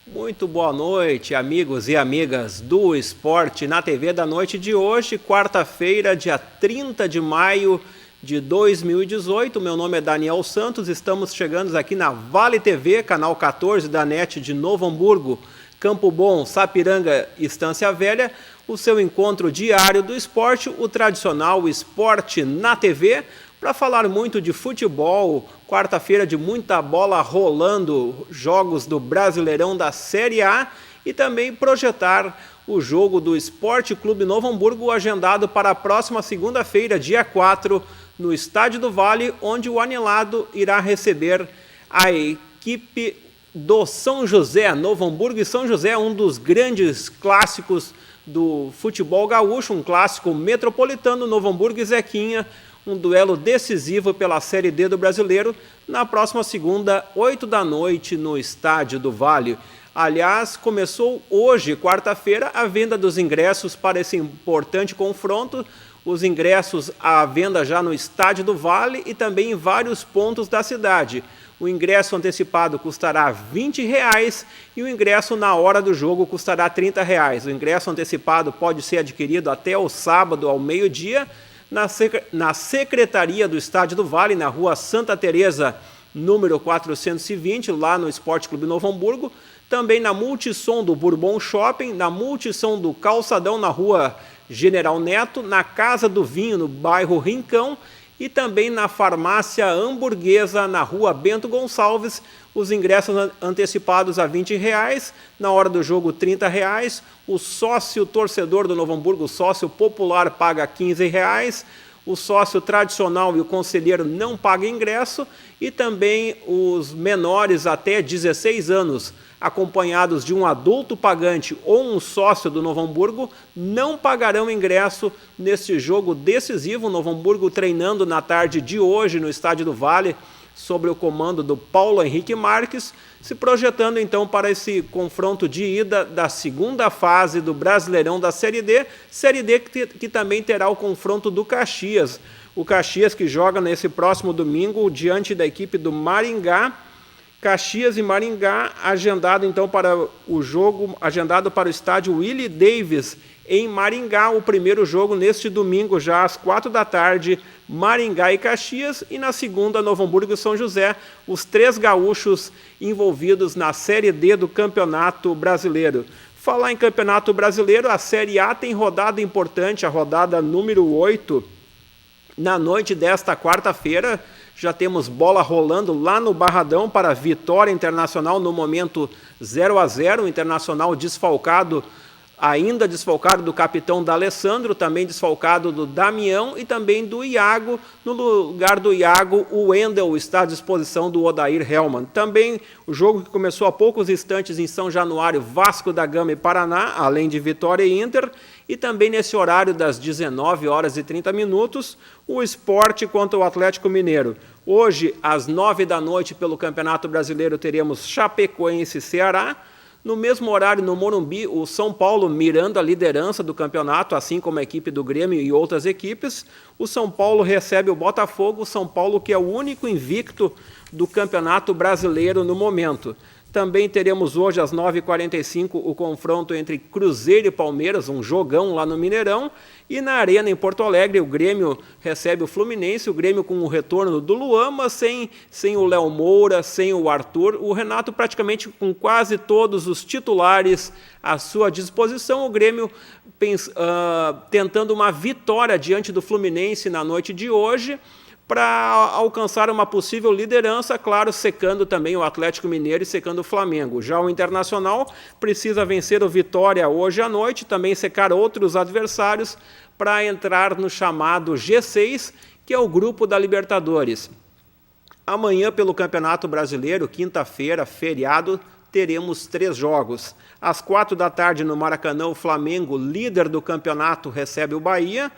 Muito boa noite, amigos e amigas do Esporte na TV da noite de hoje, quarta-feira, dia 30 de maio de 2018. Meu nome é Daniel Santos, estamos chegando aqui na Vale TV, canal 14 da NET de Novo Hamburgo, Campo Bom, Sapiranga, Estância Velha, o seu encontro diário do esporte, o tradicional Esporte na TV, para falar muito de futebol, quarta-feira de muita bola rolando, jogos do Brasileirão da Série A e também projetar o jogo do Esporte Clube Novo Hamburgo agendado para a próxima segunda-feira, dia 4, no Estádio do Vale, onde o Anelado irá receber a equipe do São José. Novo Hamburgo e São José, um dos grandes clássicos do futebol gaúcho, um clássico metropolitano, Novo Hamburgo e Zequinha, um duelo decisivo pela Série D do Brasileiro, na próxima segunda, 8 da noite, no Estádio do Vale. Aliás, começou hoje, quarta-feira, a venda dos ingressos para esse importante confronto, os ingressos à venda já no Estádio do Vale e também em vários pontos da cidade. O ingresso antecipado custará R$ 20 e o ingresso na hora do jogo custará R$ 30. O ingresso antecipado pode ser adquirido até o sábado, ao meio-dia, na Secretaria do Estádio do Vale, na rua Santa Teresa, número 420, lá no Esporte Clube Novo Hamburgo, também na Multissom do Bourbon Shopping, na Multissom do Calçadão, na rua General Neto, na Casa do Vinho, no bairro Rincão, e também na Farmácia Hamburguesa, na rua Bento Gonçalves, os ingressos antecipados a R$ 20, na hora do jogo R$ 30, o sócio torcedor do Novo Hamburgo, o sócio popular, paga R$ 15, o sócio tradicional e o conselheiro não pagam ingresso, e também os menores até 16 anos, acompanhados de um adulto pagante ou um sócio do Novo Hamburgo, não pagarão ingresso neste jogo decisivo. O Novo Hamburgo treinando na tarde de hoje no Estádio do Vale, sob o comando do Paulo Henrique Marques, se projetando então para esse confronto de ida da segunda fase do Brasileirão da Série D que também terá o confronto do Caxias. O Caxias que joga nesse próximo domingo diante da equipe do Maringá. Caxias e Maringá, agendado então para o jogo, agendado para o estádio Willie Davis, em Maringá, o primeiro jogo neste domingo, já às 4 da tarde, Maringá e Caxias, e na segunda, Novo Hamburgo e São José, os três gaúchos envolvidos na Série D do Campeonato Brasileiro. Falar em Campeonato Brasileiro, a Série A tem rodada importante, a rodada número 8, na noite desta quarta-feira. Já temos bola rolando lá no Barradão para a Vitória Internacional no momento 0-0, o Internacional desfalcado, ainda desfalcado do capitão D'Alessandro, também desfalcado do Damião e também do Iago. No lugar do Iago, o Wendel está à disposição do Odair Hellmann. Também o jogo que começou há poucos instantes em São Januário, Vasco da Gama e Paraná, além de Vitória e Inter. E também nesse horário das 19h30, o Sport contra o Atlético Mineiro. Hoje, às 9 da noite, pelo Campeonato Brasileiro, teremos Chapecoense e Ceará. No mesmo horário, no Morumbi, o São Paulo mirando a liderança do campeonato, assim como a equipe do Grêmio e outras equipes. O São Paulo recebe o Botafogo, o São Paulo que é o único invicto do Campeonato Brasileiro no momento. Também teremos hoje, às 9h45, o confronto entre Cruzeiro e Palmeiras, um jogão lá no Mineirão. E na Arena, em Porto Alegre, o Grêmio recebe o Fluminense, o Grêmio com o retorno do Luan, mas sem o Léo Moura, sem o Arthur. O Renato praticamente com quase todos os titulares à sua disposição. O Grêmio tentando uma vitória diante do Fluminense na noite de hoje, para alcançar uma possível liderança, claro, secando também o Atlético Mineiro e secando o Flamengo. Já o Internacional precisa vencer o Vitória hoje à noite, também secar outros adversários para entrar no chamado G6, que é o grupo da Libertadores. Amanhã, pelo Campeonato Brasileiro, quinta-feira, feriado, teremos 3 jogos. Às 4 da tarde, no Maracanã, o Flamengo, líder do campeonato, recebe o Bahia.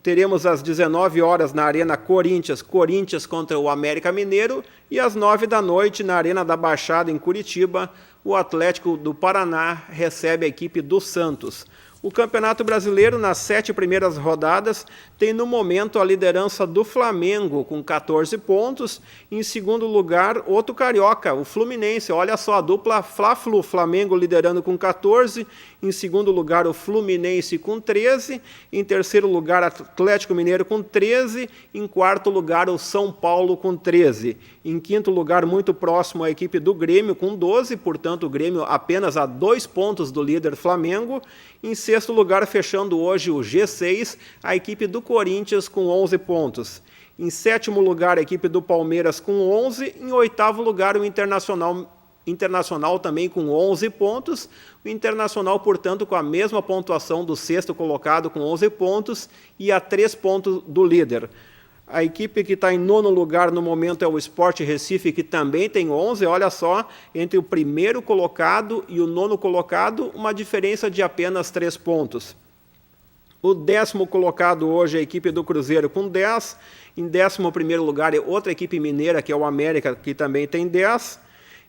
teremos às 19 horas na Arena Corinthians, Corinthians contra o América Mineiro, e às 9 da noite na Arena da Baixada, em Curitiba, o Atlético do Paraná recebe a equipe do Santos. O Campeonato Brasileiro, nas 7 primeiras rodadas, tem no momento a liderança do Flamengo, com 14 pontos. Em segundo lugar, outro carioca, o Fluminense. Olha só, a dupla Fla-Flu, Flamengo liderando com 14. Em segundo lugar, o Fluminense com 13. Em terceiro lugar, Atlético Mineiro com 13. Em quarto lugar, o São Paulo com 13. Em quinto lugar, muito próximo, a equipe do Grêmio com 12. Portanto, o Grêmio apenas a 2 pontos do líder Flamengo. Em sexto lugar, fechando hoje o G6, a equipe do Corinthians com 11 pontos. Em sétimo lugar, a equipe do Palmeiras com 11. Em oitavo lugar, o Internacional também com 11 pontos. O Internacional, portanto, com a mesma pontuação do sexto colocado, com 11 pontos, e a 3 pontos do líder. A equipe que está em nono lugar no momento é o Sport Recife, que também tem 11. Olha só, entre o primeiro colocado e o nono colocado, uma diferença de apenas 3 pontos. O 10º colocado hoje é a equipe do Cruzeiro com 10. Em 11º lugar é outra equipe mineira, que é o América, que também tem 10.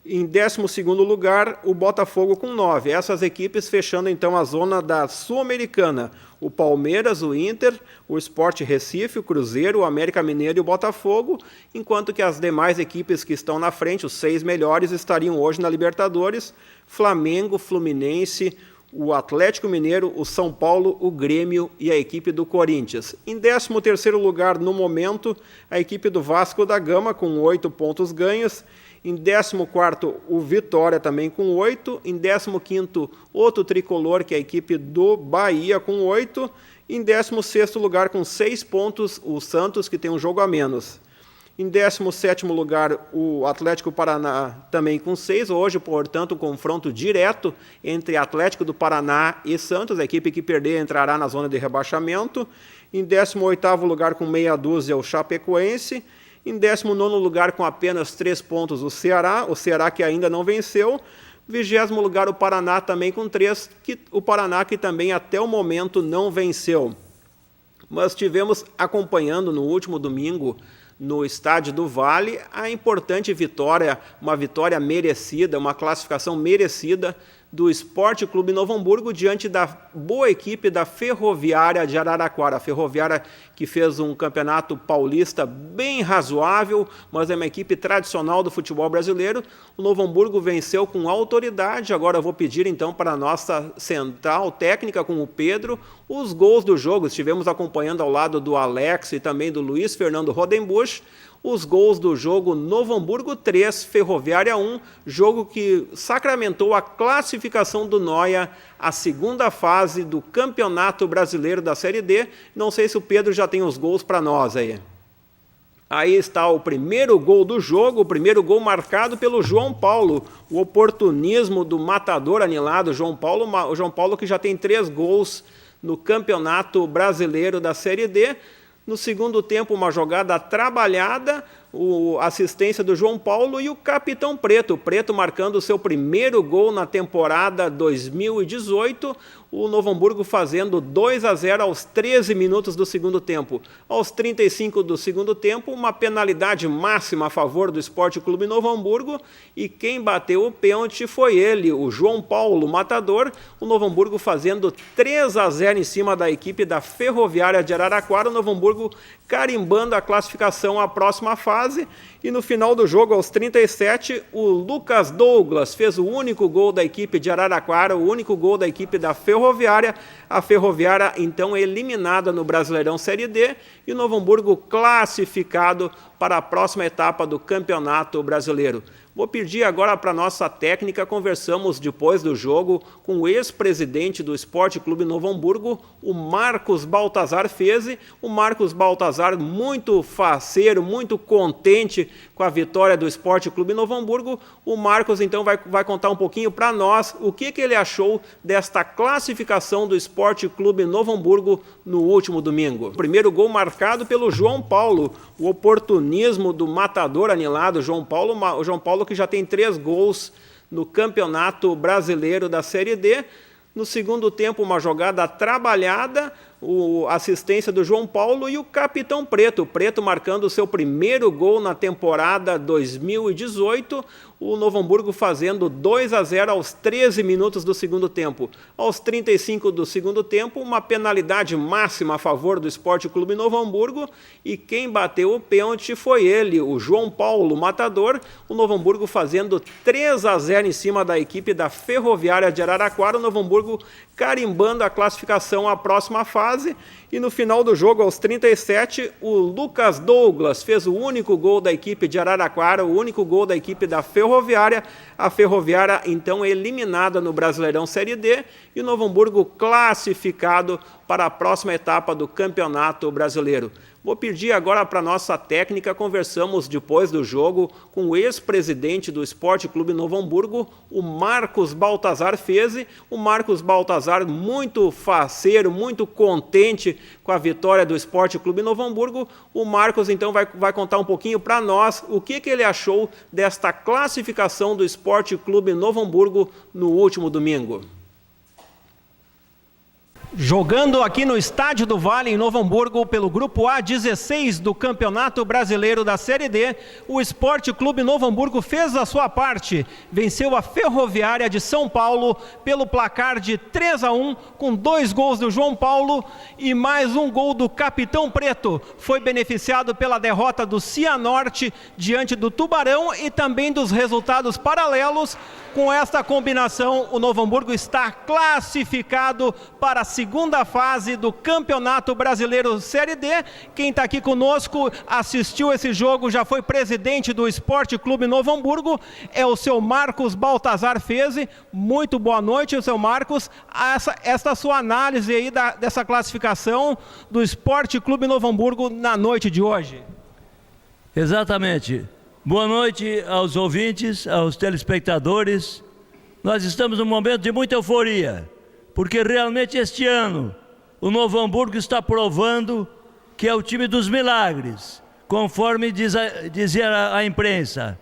Em 12º lugar, o Botafogo com 9. Essas equipes fechando então a zona da Sul-Americana. O Palmeiras, o Inter, o Sport Recife, o Cruzeiro, o América Mineiro e o Botafogo, enquanto que as demais equipes que estão na frente, os 6 melhores, estariam hoje na Libertadores: Flamengo, Fluminense, o Atlético Mineiro, o São Paulo, o Grêmio e a equipe do Corinthians. Em 13º lugar, no momento, a equipe do Vasco da Gama, com 8 pontos ganhos. Em 14º, o Vitória também com 8. Em 15º, outro tricolor, que é a equipe do Bahia, com 8. Em 16º lugar, com 6 pontos, o Santos, que tem um jogo a menos. Em 17º lugar, o Atlético Paraná também com 6. Hoje, portanto, um confronto direto entre Atlético do Paraná e Santos. A equipe que perder entrará na zona de rebaixamento. Em 18º lugar, com meia dúzia, o Chapecoense. Em 19º lugar, com apenas 3 pontos, o Ceará que ainda não venceu. 20º lugar, o Paraná também com 3, o Paraná que também até o momento não venceu. Mas tivemos acompanhando no último domingo, no Estádio do Vale, a importante vitória, uma vitória merecida, uma classificação merecida do Esporte Clube Novo Hamburgo diante da boa equipe da Ferroviária de Araraquara. A Ferroviária que fez um campeonato paulista bem razoável, mas é uma equipe tradicional do futebol brasileiro. O Novo Hamburgo venceu com autoridade. Agora eu vou pedir então para a nossa central técnica com o Pedro os gols do jogo. Estivemos acompanhando ao lado do Alex e também do Luiz Fernando Rodenbusch os gols do jogo Novo Hamburgo 3, Ferroviária 1, jogo que sacramentou a classificação do Noia à segunda fase do Campeonato Brasileiro da Série D. Não sei se o Pedro já tem os gols para nós aí. Aí está o primeiro gol do jogo, o primeiro gol marcado pelo João Paulo, o oportunismo do matador anilado João Paulo, o João Paulo que já tem 3 gols no Campeonato Brasileiro da Série D. No segundo tempo, uma jogada trabalhada, a assistência do João Paulo e o capitão Preto. O Preto marcando o seu primeiro gol na temporada 2018. O Novo Hamburgo fazendo 2-0 aos 13 minutos do segundo tempo. Aos 35 do segundo tempo, uma penalidade máxima a favor do Esporte Clube Novo Hamburgo. E quem bateu o pênalti foi ele, o João Paulo, o matador. O Novo Hamburgo fazendo 3-0 em cima da equipe da Ferroviária de Araraquara. O Novo Hamburgo carimbando a classificação à próxima fase. E no final do jogo, aos 37, o Lucas Douglas fez o único gol da equipe de Araraquara, o único gol da equipe da Ferroviária. A Ferroviária, então, eliminada no Brasileirão Série D e o Novo Hamburgo classificado para a próxima etapa do Campeonato Brasileiro. Vou pedir agora para a nossa técnica, conversamos depois do jogo com o ex-presidente do Esporte Clube Novo Hamburgo, o Marcos Baltazar Feze. O Marcos Baltazar muito faceiro, muito contente com a vitória do Esporte Clube Novo Hamburgo. O Marcos então vai contar um pouquinho para nós o que ele achou desta classificação do Esporte Clube Novo Hamburgo no último domingo. O primeiro gol marcado pelo João Paulo, o oportunismo do matador anilado João Paulo, o João Paulo que já tem 3 gols no Campeonato Brasileiro da Série D. No segundo tempo, uma jogada trabalhada, a assistência do João Paulo e o capitão Preto. O Preto marcando o seu primeiro gol na temporada 2018. O Novo Hamburgo fazendo 2-0 aos 13 minutos do segundo tempo. Aos 35 do segundo tempo, uma penalidade máxima a favor do Sport Clube Novo Hamburgo, e quem bateu o pênalti foi ele, o João Paulo, matador. O Novo Hamburgo fazendo 3-0 em cima da equipe da Ferroviária de Araraquara. O Novo Hamburgo carimbando a classificação à próxima fase. E no final do jogo, aos 37, o Lucas Douglas fez o único gol da equipe de Araraquara, o único gol da equipe da Ferroviária. A Ferroviária, então, eliminada no Brasileirão Série D, e o Novo Hamburgo classificado para a próxima etapa do Campeonato Brasileiro. Vou pedir agora para a nossa técnica. Conversamos depois do jogo com o ex-presidente do Esporte Clube Novo Hamburgo, o Marcos Baltazar Feze. O Marcos Baltazar muito faceiro, muito contente com a vitória do Esporte Clube Novo Hamburgo. O Marcos então vai contar um pouquinho para nós o que ele achou desta classificação do Esporte Clube Novo Hamburgo no último domingo. Jogando aqui no Estádio do Vale, em Novo Hamburgo, pelo Grupo A16 do Campeonato Brasileiro da Série D, o Esporte Clube Novo Hamburgo fez a sua parte. Venceu a Ferroviária de São Paulo pelo placar de 3-1, com 2 gols do João Paulo e mais um gol do Capitão Preto. Foi beneficiado pela derrota do Cianorte diante do Tubarão e também dos resultados paralelos. Com esta combinação, o Novo Hamburgo está classificado para a segunda fase do Campeonato Brasileiro Série D. Quem está aqui conosco, assistiu esse jogo, já foi presidente do Esporte Clube Novo Hamburgo, é o seu Marcos Baltazar Feze. Muito boa noite, seu Marcos. Esta sua análise aí dessa classificação do Esporte Clube Novo Hamburgo na noite de hoje. Exatamente. Boa noite aos ouvintes, aos telespectadores. Nós estamos num momento de muita euforia, porque realmente este ano o Novo Hamburgo está provando que é o time dos milagres, conforme dizia a imprensa.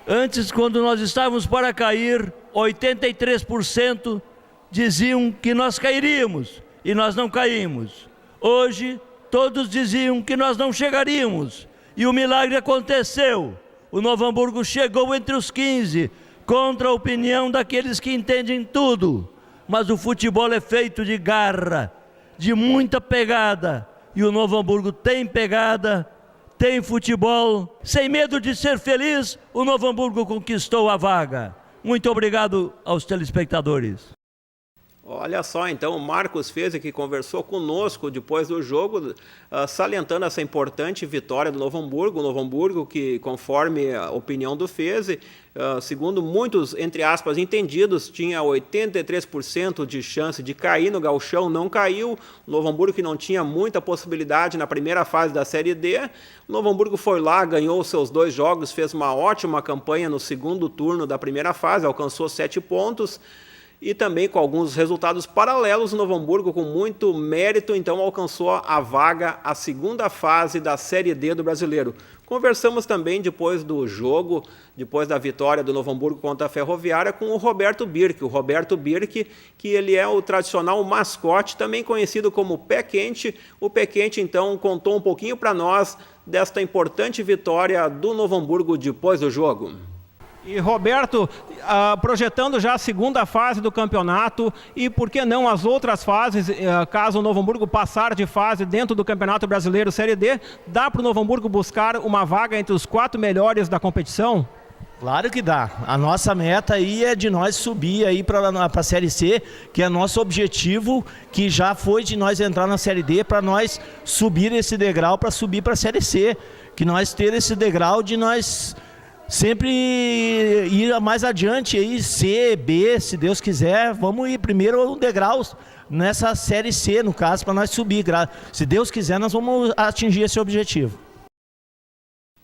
Antes, quando nós estávamos para cair, 83% diziam que nós cairíamos, e nós não caímos. Hoje, todos diziam que nós não chegaríamos, e o milagre aconteceu. O Novo Hamburgo chegou entre os 15, contra a opinião daqueles que entendem tudo. Mas o futebol é feito de garra, de muita pegada. E o Novo Hamburgo tem pegada, tem futebol. Sem medo de ser feliz, o Novo Hamburgo conquistou a vaga. Muito obrigado aos telespectadores. Olha só, então, o Marcos Feze, que conversou conosco depois do jogo, salientando essa importante vitória do Novo Hamburgo. O Novo Hamburgo que, conforme a opinião do Feze, segundo muitos, entre aspas, entendidos, tinha 83% de chance de cair no Gauchão, não caiu. O Novo Hamburgo que não tinha muita possibilidade na primeira fase da Série D. O Novo Hamburgo foi lá, ganhou os seus 2 jogos, fez uma ótima campanha no segundo turno da primeira fase, alcançou 7 pontos. E também com alguns resultados paralelos, o Novo Hamburgo, com muito mérito, então alcançou a vaga, a segunda fase da Série D do Brasileiro. Conversamos também depois do jogo, depois da vitória do Novo Hamburgo contra a Ferroviária, com o Roberto Birk. O Roberto Birk, que ele é o tradicional mascote, também conhecido como Pé Quente. O Pé Quente, então, contou um pouquinho para nós desta importante vitória do Novo Hamburgo depois do jogo. E Roberto, projetando já a segunda fase do campeonato, e por que não as outras fases, caso o Novo Hamburgo passar de fase dentro do Campeonato Brasileiro Série D, dá para o Novo Hamburgo buscar uma vaga entre os 4 melhores da competição? Claro que dá. A nossa meta aí é de nós subir aí para a Série C, que é nosso objetivo, que já foi de nós entrar na Série D, para nós subir esse degrau para subir para a Série C, que nós ter esse degrau de nós sempre ir mais adiante aí, C, B, se Deus quiser, vamos ir primeiro degraus nessa Série C, no caso, para nós subir. Se Deus quiser, nós vamos atingir esse objetivo.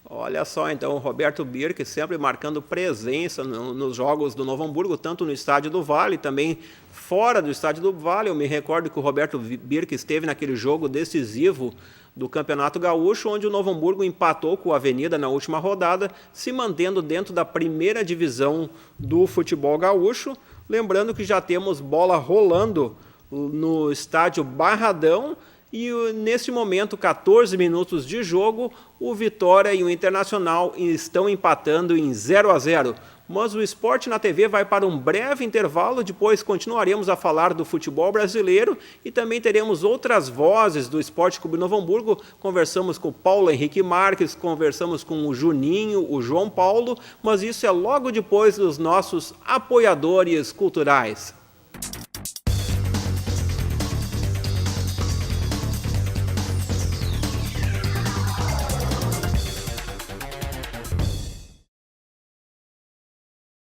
Olha só, então, o Roberto Birk sempre marcando presença nos jogos do Novo Hamburgo, tanto no Estádio do Vale, também fora do Estádio do Vale. Eu me recordo que o Roberto Birk esteve naquele jogo decisivo do Campeonato Gaúcho, onde o Novo Hamburgo empatou com o Avenida na última rodada, se mantendo dentro da primeira divisão do futebol gaúcho. Lembrando que já temos bola rolando no estádio Barradão. E neste momento, 14 minutos de jogo, o Vitória e o Internacional estão empatando em 0-0. Mas o Esporte na TV vai para um breve intervalo, depois continuaremos a falar do futebol brasileiro e também teremos outras vozes do Esporte Clube Novo Hamburgo. Conversamos com o Paulo Henrique Marques, conversamos com o Juninho, o João Paulo, mas isso é logo depois dos nossos apoiadores culturais.